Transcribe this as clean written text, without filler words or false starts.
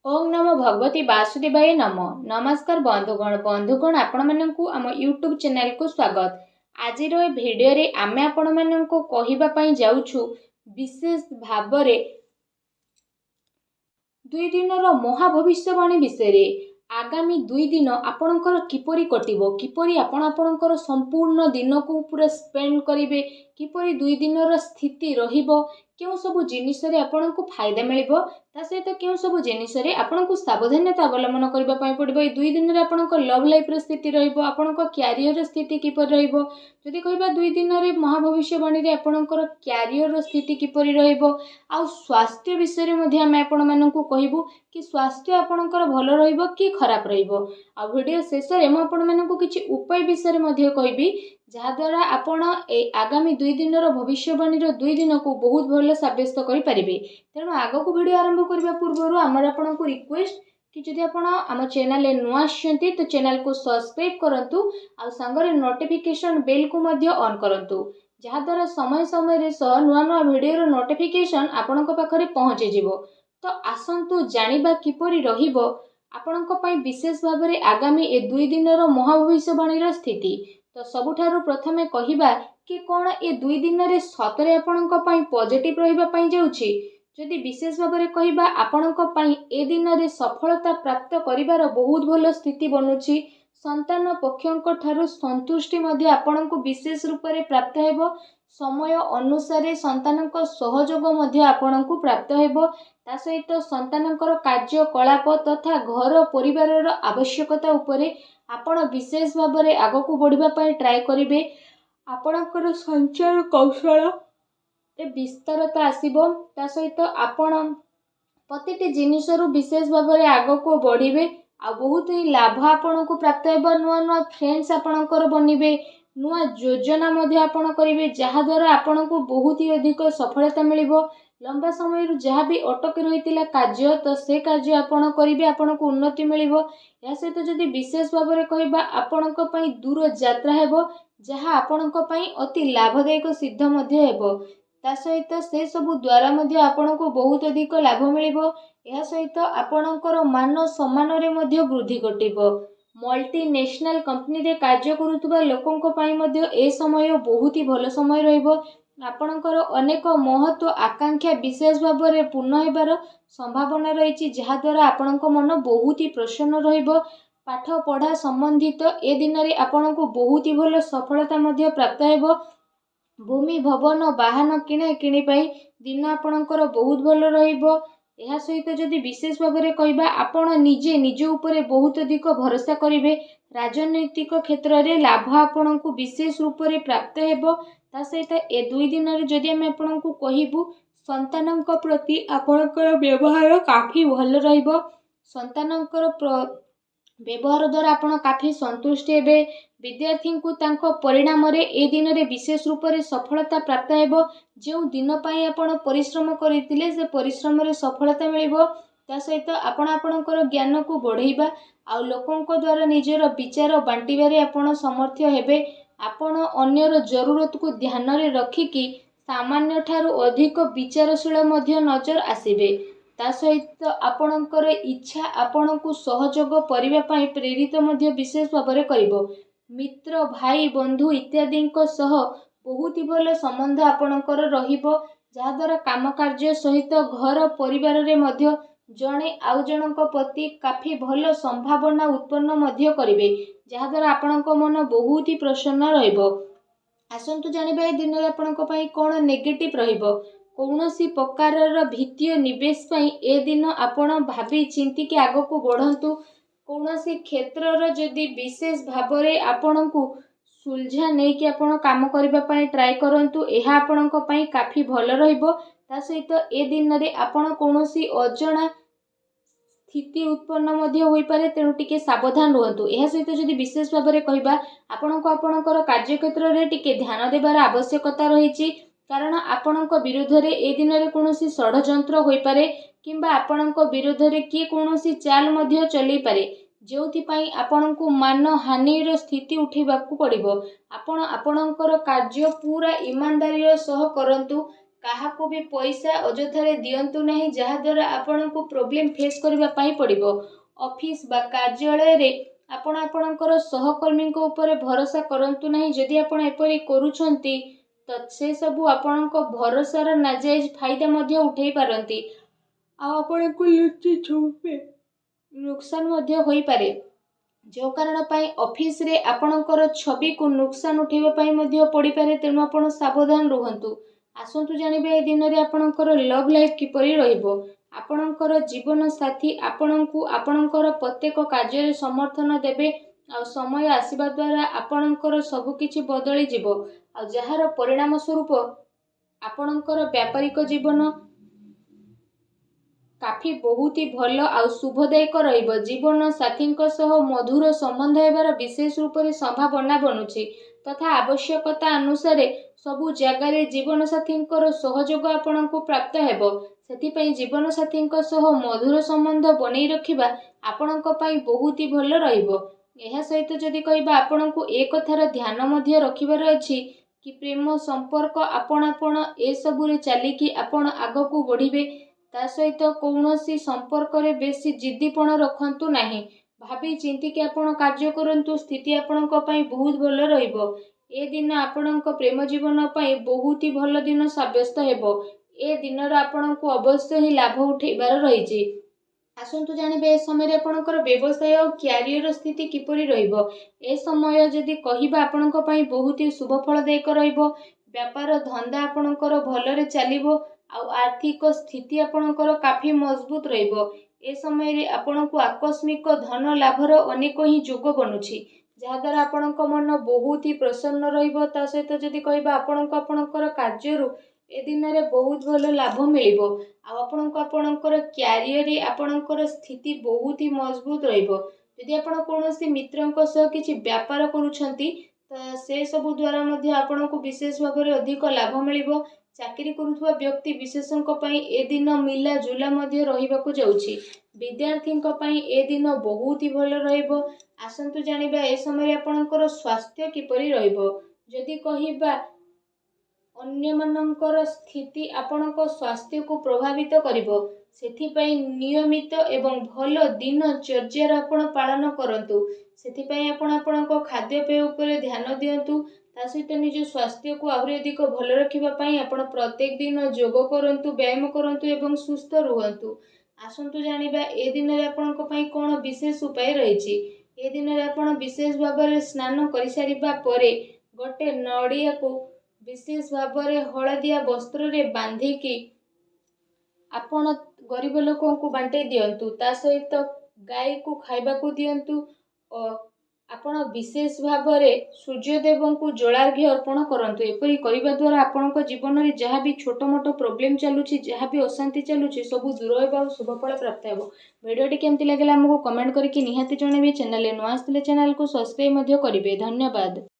ओम नमो भगवती वासुदेवाय नमो। नमस्कार बंधुगण आपण मानकु आम यूट्यूब चैनल को स्वागत। आज भिडियो रे आमे आपण मानकु कहिबा पई जाउछु विशेष भाबरे 2 दिन महाभविष्यवाणी विषय। आगामी 2 दिन आपणकर किपरि कटिबो, किपरि आपणकर संपूर्ण दिन को पूरा स्पेंड करिवे, किपरि 2 दिन स्थिति रहिबो, केउ सब जिनिस रे आपणको फायदा मिलिबो, ता सहित केउ सब जिनिस रे आपणको सावधानता अवलंबन करबा पई पड़िबो। ए 2 दिन रे आपणको लव लाइफ रे स्थिति रहिबो, आपणको कैरियर रे स्थिति किपरि रहिबो। जदि कहबा 2 दिन रे महाभविष्यवाणी रे आपणकर कैरियर रो स्थिति किपरि रहिबो, आ स्वास्थ्य विषय रे मध्ये हम आपण मानकु कहिबो कि स्वास्थ्य आपणकर भलो रहिबो कि खराब रहिबो। आ वीडियो शेष रे म आपण मानकु किछि उपाय विषय रे मध्ये कहिबी, जहा द्वारा आपण ए आगामी 2 दिन रो भविष्यवाणी रो 2 दिन को बहुत भलो साब्यस्त करि परिबे। तेणु आगो को वीडियो आरंभ करबा पूर्वरु हमर आपणकु रिक्वेस्ट कि जदि आपण आम चैनल रे नुआ आछंती तो चैनल को सब्सक्राइब करंतु, आ संगरे नोटिफिकेशन बेल को मध्ये ऑन करंतु, जहा द्वारा समय समय रे नुआ नुआ वीडियो रो नोटिफिकेशन आपणक पाखरे पहुंची जिवो। तो आसंतु जानिबा किपरि रहिबो आपणक पई विशेष भाबरे आगामी ए 2 दिन रो महाभविष्यवाणी रो स्थिति। तो सबुठारु प्रथमे कहिबा कि कोन ए 2 दिन रे सतरे आपणक पई पॉजिटिव रहिबा पई जाउछि। जदि विशेष भाबरे कहिबा आपणक पई ए दिन रे सफलता प्राप्त करिवार बहुत भलो स्थिति बनुछि। संतान पक्षंक ठारु संतुष्टि मध्ये आपणको विशेष रूप रे प्राप्त हेबो। समय अनुसार संतानक सहयोग मध्ये आपणको प्राप्त हेबो। ता सहित संतानकर कार्यकलाप तथा घर परिवार आवश्यकता उपरे आपण विशेष भाबरे आगको बढ़िबा पई ट्राई करिवे। आपणकर संचार कौशल विस्तारता आसीबो। ता सहित आपण प्रतिटी जिनिसरु विशेष भाबरे आगको बढ़िबे। आ बहुत ही लाभ आपणको प्राप्त हेबो। नुआ नुआ फ्रेंड्स आपणकर बनिबे, नुआ योजना मध्ये आपण करिवे, जहा द्वारा आपणको बहुत ही अधिक सफलता मिलिबो। लंबा समय जहाँ भी अटक रही कार्य तो से कार्य आपण करिवे, आपणको उन्नति मिलिबो। या सहित जदि विशेष भाबरे कहिबा आपणक पई दूर यात्रा हेबो, जहाँ आपणक पई अति लाभदायक सिद्ध मध्ये हेबो। ता सहित से सबु द्वारा मध्ये आपणको बहुत अधिक लाभ मिलिबो। या सहित आपणकर मान सम्मान रे मध्ये वृद्धि घटिबो। मल्टीनेशनल कंपनी रे कार्य करुतबा लोकंक पई मध्ये ए समय बहुत ही भलो समय रहिबो। आपणकर अनेक महत्व आकांक्षा विशेष भाबरे पूर्ण हेबार संभावना रही, जहा द्वारा आपणक मन बहुत ही प्रसन्न रहिबो। पाठ पढ़ा संबंधित ए दिन रे आपणको बहुत ही भलो सफलता मध्ये प्राप्त हेबो। भूमि भवन वाहन किणे किणी पाई दिन आपणकर बहुत भलो रहिबो। एहा सहित जदि विशेष भाबरे कहिबा आपण निजे निज उपरे बहुत अधिक भरोसा करिवे। राजनैतिक क्षेत्र रे लाभ आपणको विशेष रूप रे प्राप्त हेबो। ता सहित ए 2 दिन रे जदि हम आपणको कहिबु संतानक प्रति आपणकर व्यवहार काफी भलो रहिबो। संतानकर व्यवहार द्वारा आपण काफी संतुष्ट हेबे। विद्यार्थी को तांको परिणाम रे ए दिन रे विशेष रूप रे सफलता प्राप्त हेबो। जो दिन पाई आपण परिश्रम करितिले से परिश्रम रे सफलता मिलिबो। ता सहित आपण आपणकर ज्ञान को बढ़ाइबा आ लोकंक द्वारा निजर विचार बांटिबारे आपण समर्थ हेबे। आपण अन्यर जरूरत को ध्यान रे रखिकी सामान्य ठारू अधिक विचारशील मध्ये नजर आसीबे। ता सहित आपणकर इच्छा आपणको सहयोग करिबा पई प्रेरित मध्ये विशेष भाबरे करिवो। मित्र भाई बंधु इत्यादि सह बहुत ही भलो संबंध आपणकर रहिबो, जहा द्वारा काम कार्य सहित घर परिवार रे मध्ये जणे आउ जनक प्रति काफी भलो संभावना उत्पन्न मध्ये करिवे, जहा द्वारा आपणक मन बहुत ही प्रसन्न रहिबो। आसंतु जानिबा ए दिन रे आपणक पई कोन नेगेटिव रहिबो। कौनसी प्रकार वित्तीय निवेश पई ए दिन आपण भाबी चिंती के आगो को बढ़ंतु। कौनसी क्षेत्र जदि विशेष भाबरे आपणको सुलझा नहीं कि आपण काम करबा पई ट्राई करंतु, एहा आपणक पई काफी भलो रहिबो। ता सहित ए दिन रे आपण कौनसी अजणा स्थिति उत्पन्न मध्ये होई पारे, तेणु टिके सावधान रहतु। एहा सहित जदि विशेष भाबरे कहिबा आपणको आपणकर कार्य क्षेत्र रे टिके ध्यान देबार आवश्यकता रहिछि, कारण आपणक विरुद्ध रे ए दिन रे कौनसी षडयंत्र होई पारे, किंबा आपणक विरुद्ध रे किए कौनसी चाल मध्ये चली पारे, जोथि पई आपणको मान हानि रो स्थिति उठेबाकू पड़िबो। आपण आपणकर कार्य पूरा ईमानदारी सह करंतु, କାହାକୁ ବି ପଇସା ଅଯଥାରେ ଦିଅନ୍ତୁ ନାହିଁ, ଯାହାଦ୍ୱାରା ଆପଣଙ୍କୁ ପ୍ରୋବ୍ଲେମ୍ ଫେସ୍ କରିବା ପାଇଁ ପଡ଼ିବ। ଅଫିସ୍ ବା କାର୍ଯ୍ୟାଳୟରେ ଆପଣ ଆପଣଙ୍କର ସହକର୍ମୀଙ୍କ ଉପରେ ଭରସା କରନ୍ତୁ ନାହିଁ। ଯଦି ଆପଣ ଏପରି କରୁଛନ୍ତି ତ ସେସବୁ ଆପଣଙ୍କ ଭରସାର ନାଜାଇଜ ଫାଇଦା ମଧ୍ୟ ଉଠାଇ ପାରନ୍ତି, ଆଉ ଆପଣଙ୍କୁ ଲୁଚି ଛୁପି ନୁକସାନ ମଧ୍ୟ ହୋଇପାରେ, ଯେଉଁ କାରଣ ପାଇଁ ଅଫିସରେ ଆପଣଙ୍କର ଛବିକୁ ନୁକସାନ ଉଠାଇବା ପାଇଁ ମଧ୍ୟ ପଡ଼ିପାରେ। ତେଣୁ ଆପଣ ସାବଧାନ ରୁହନ୍ତୁ। ଆସନ୍ତୁ ଜାଣିବା ଏ ଦିନରେ ଆପଣଙ୍କର ଲଭ୍ ଲାଇଫ୍ କିପରି ରହିବ। ଆପଣଙ୍କର ଜୀବନ ସାଥୀ ଆପଣଙ୍କୁ ଆପଣଙ୍କର ପ୍ରତ୍ୟେକ କାର୍ଯ୍ୟରେ ସମର୍ଥନ ଦେବେ, ଆଉ ସମୟ ଆସିବା ଦ୍ୱାରା ଆପଣଙ୍କର ସବୁକିଛି ବଦଳିଯିବ, ଆଉ ଯାହାର ପରିଣାମ ସ୍ୱରୂପ ଆପଣଙ୍କର ବ୍ୟାପାରିକ ଜୀବନ କାଫି ବହୁତ ଭଲ ଆଉ ଶୁଭଦାୟକ ରହିବ। ଜୀବନ ସାଥୀଙ୍କ ସହ ମଧୁର ସମ୍ବନ୍ଧ ହେବାର ବିଶେଷ ରୂପରେ ସମ୍ଭାବନା ବନୁଛି, ତଥା ଆବଶ୍ୟକତା ଅନୁସାରେ ସବୁ ଜାଗାରେ ଜୀବନସାଥୀଙ୍କର ସହଯୋଗ ଆପଣଙ୍କୁ ପ୍ରାପ୍ତ ହେବ। ସେଥିପାଇଁ ଜୀବନସାଥୀଙ୍କ ସହ ମଧୁର ସମ୍ବନ୍ଧ ବନେଇ ରଖିବା ଆପଣଙ୍କ ପାଇଁ ବହୁତ ଭଲ ରହିବ। ଏହା ସହିତ ଯଦି କହିବା, ଆପଣଙ୍କୁ ଏ କଥାର ଧ୍ୟାନ ମଧ୍ୟ ରଖିବାର ଅଛି କି ପ୍ରେମ ସମ୍ପର୍କ ଆପଣାପଣ ଏସବୁରେ ଚାଲିକି ଆପଣ ଆଗକୁ ବଢ଼ିବେ। ତା ସହିତ କୌଣସି ସମ୍ପର୍କରେ ବେଶୀ ଜିଦ୍ଦିପଣ ରଖନ୍ତୁ ନାହିଁ। ଭାବି ଚିନ୍ତିକି ଆପଣ କାର୍ଯ୍ୟ କରନ୍ତୁ। ସ୍ଥିତି ଆପଣଙ୍କ ପାଇଁ ବହୁତ ଭଲ ରହିବ। ଏ ଦିନ ଆପଣଙ୍କ ପ୍ରେମ ଜୀବନ ପାଇଁ ବହୁତ ଭଲ ଦିନ ସାବ୍ୟସ୍ତ ହେବ। ଏ ଦିନର ଆପଣଙ୍କୁ ଅବଶ୍ୟ ହିଁ ଲାଭ ଉଠାଇବାର ରହିଛି। ଆସନ୍ତୁ ଜାଣିବେ ଏ ସମୟରେ ଆପଣଙ୍କର ବ୍ୟବସାୟ ଓ କ୍ୟାରିୟର ସ୍ଥିତି କିପରି ରହିବ। ଏ ସମୟ ଯଦି କହିବା ଆପଣଙ୍କ ପାଇଁ ବହୁତ ଶୁଭ ଫଳଦାୟକ ରହିବ। ବ୍ୟାପାର ଧନ୍ଦା ଆପଣଙ୍କର ଭଲରେ ଚାଲିବ, ଆଉ ଆର୍ଥିକ ସ୍ଥିତି ଆପଣଙ୍କର କାଫି ମଜବୁତ ରହିବ। ଏ ସମୟରେ ଆପଣଙ୍କୁ ଆକସ୍ମିକ ଧନ ଲାଭର ଅନେକ ହିଁ ଯୋଗ ବନୁଛି, ଯାହାଦ୍ୱାରା ଆପଣଙ୍କ ମନ ବହୁତ ହି ପ୍ରସନ୍ନ ରହିବ। ତା ସହିତ ଯଦି କହିବା, ଆପଣଙ୍କୁ ଆପଣଙ୍କର କାର୍ଯ୍ୟରୁ ଏ ଦିନରେ ବହୁତ ଭଲ ଲାଭ ମିଳିବ, ଆଉ ଆପଣଙ୍କୁ ଆପଣଙ୍କର କ୍ୟାରିୟରରେ ଆପଣଙ୍କର ସ୍ଥିତି ବହୁତ ହି ମଜବୁତ ରହିବ। ଯଦି ଆପଣ କୌଣସି ମିତ୍ରଙ୍କ ସହ କିଛି ବ୍ୟାପାର କରୁଛନ୍ତି ତ ସେସବୁ ଦ୍ୱାରା ମଧ୍ୟ ଆପଣଙ୍କୁ ବିଶେଷ ଭାବରେ ଅଧିକ ଲାଭ ମିଳିବ। ଚାକିରି କରୁଥିବା ବ୍ୟକ୍ତି ବିଶେଷଙ୍କ ପାଇଁ ଏ ଦିନ ମିଲା ଜୁଲା ମଧ୍ୟ ରହିବାକୁ ଯାଉଛି। ବିଦ୍ୟାର୍ଥୀଙ୍କ ପାଇଁ ଏ ଦିନ ବହୁତ ହି ଭଲ ରହିବ। ଆସନ୍ତୁ ଜାଣିବା ଏ ସମୟରେ ଆପଣଙ୍କର ସ୍ୱାସ୍ଥ୍ୟ କିପରି ରହିବ। ଯଦି କହିବା, ଅନ୍ୟମାନଙ୍କର ସ୍ଥିତି ଆପଣଙ୍କ ସ୍ୱାସ୍ଥ୍ୟକୁ ପ୍ରଭାବିତ କରିବ। ସେଥିପାଇଁ ନିୟମିତ ଏବଂ ଭଲ ଦିନଚର୍ଯ୍ୟାର ଆପଣ ପାଳନ କରନ୍ତୁ। ସେଥିପାଇଁ ଆପଣ ଆପଣଙ୍କ ଖାଦ୍ୟପେୟ ଉପରେ ଧ୍ୟାନ ଦିଅନ୍ତୁ। ତା ସହିତ ନିଜ ସ୍ୱାସ୍ଥ୍ୟକୁ ଆହୁରି ଅଧିକ ଭଲ ରଖିବା ପାଇଁ ଆପଣ ପ୍ରତ୍ୟେକ ଦିନ ଯୋଗ କରନ୍ତୁ, ବ୍ୟାୟାମ କରନ୍ତୁ ଏବଂ ସୁସ୍ଥ ରୁହନ୍ତୁ। ଆସନ୍ତୁ ଜାଣିବା ଏ ଦିନରେ ଆପଣଙ୍କ ପାଇଁ କ'ଣ ବିଶେଷ ଉପାୟ ରହିଛି। ଏ ଦିନରେ ଆପଣ ବିଶେଷ ଭାବରେ ସ୍ନାନ କରିସାରିବା ପରେ ଗୋଟେ ନଡ଼ିଆକୁ ବିଶେଷ ଭାବରେ ହଳଦିଆ ବସ୍ତ୍ରରେ ବାନ୍ଧିକି ଆପଣ ଗରିବ ଲୋକଙ୍କୁ ବାଣ୍ଟେଇ ଦିଅନ୍ତୁ। ତା ସହିତ ଗାଈକୁ ଖାଇବାକୁ ଦିଅନ୍ତୁ ଓ ଆପଣ ବିଶେଷ ଭାବରେ ସୂର୍ଯ୍ୟଦେବଙ୍କୁ ଜଳାର୍ଘ୍ୟ ଅର୍ପଣ କରନ୍ତୁ। ଏପରି କରିବା ଦ୍ୱାରା ଆପଣଙ୍କ ଜୀବନରେ ଯାହା ବି ଛୋଟ ମୋଟ ପ୍ରୋବ୍ଲେମ୍ ଚାଲୁଛି, ଯାହା ବି ଅଶାନ୍ତି ଚାଲୁଛି, ସବୁ ଦୂର ହେବ ଆଉ ଶୁଭଫଳ ପ୍ରାପ୍ତ ହେବ। ଭିଡ଼ିଓଟି କେମିତି ଲାଗିଲା ଆମକୁ କମେଣ୍ଟ କରିକି ନିହାତି ଜଣାଇବେ। ଚ୍ୟାନେଲରେ ନୂଆ ଆସିଥିଲେ ଚ୍ୟାନେଲକୁ ସବସ୍କ୍ରାଇବ୍ ମଧ୍ୟ କରିବେ। ଧନ୍ୟବାଦ।